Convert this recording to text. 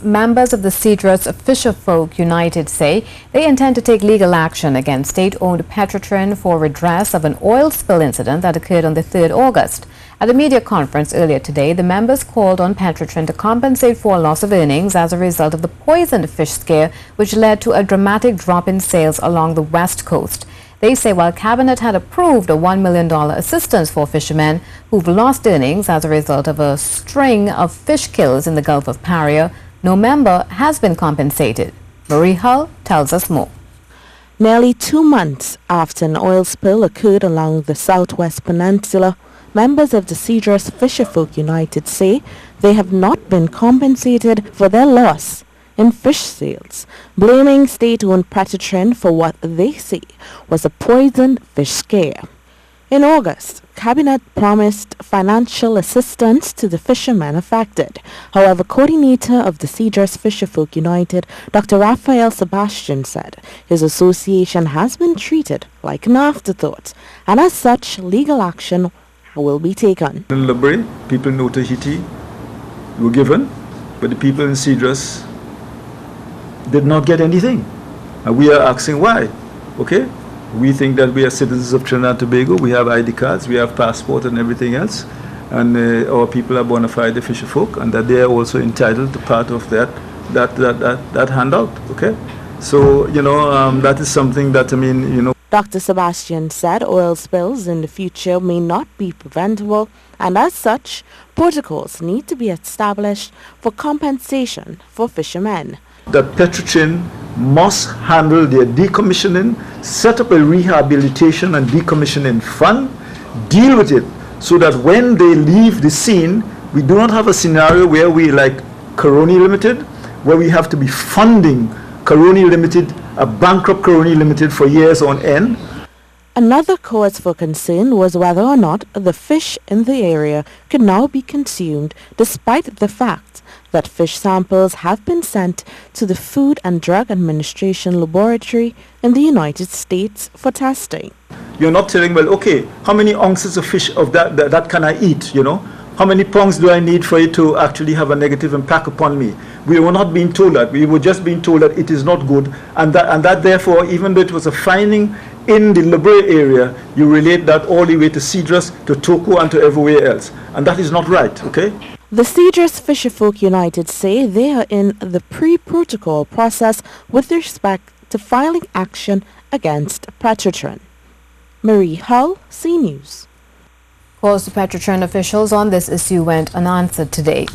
members of the Cedros Fisherfolk United say they intend to take legal action against state-owned Petrotrin for redress of an oil spill incident that occurred on the 3rd August. At a media conference earlier today, the members called on Petrotrin to compensate for loss of earnings as a result of the poisoned fish scare, which led to a dramatic drop in sales along the west coast. They say while Cabinet had approved a $1 million assistance for fishermen who've lost earnings as a result of a string of fish kills in the Gulf of Paria, no member has been compensated. Marie Hull tells us more. Nearly 2 months after an oil spill occurred along the southwest peninsula, members of the Cedros Fisherfolk United say they have not been compensated for their loss in fish sales, blaming state-owned Petrotrin for what they say was a poisoned fish scare. In August, Cabinet promised financial assistance to the fishermen affected. However, coordinator of the Cedros Fisherfolk United, Dr. Raphael Sebastian, said his association has been treated like an afterthought, and as such, legal action will be taken. In Libre, people in Tahiti were given, but the people in Cedros did not get anything. And we are asking why. Okay? We think that we are citizens of Trinidad and Tobago. We have ID cards, we have passport and everything else. And our people are bona fide fisherfolk, and that they are also entitled to part of that handout. Okay? So, that is something that, Dr. Sebastian said oil spills in the future may not be preventable, and as such, protocols need to be established for compensation for fishermen. That Petrotrin must handle their decommissioning, set up a rehabilitation and decommissioning fund, deal with it so that when they leave the scene, we do not have a scenario where we like Coroni Limited, where we have to be funding Coroni Limited, a bankrupt Coroni Limited for years on end. Another cause for concern was whether or not the fish in the area could now be consumed, despite the fact that fish samples have been sent to the Food and Drug Administration laboratory in the United States for testing. You're not telling, well, okay, how many ounces of fish of that can I eat, How many pounds do I need for it to actually have a negative impact upon me? We were not being told that. We were just being told that it is not good, and that therefore, even though it was a finding in the Libre area, you relate that all the way to Cedros, to Toko, and to everywhere else. And that is not right, okay? The Cedros Fisherfolk United say they are in the pre-protocol process with respect to filing action against Petrotrin. Marie Hull, C News. Calls to Petrotrin officials on this issue went unanswered today.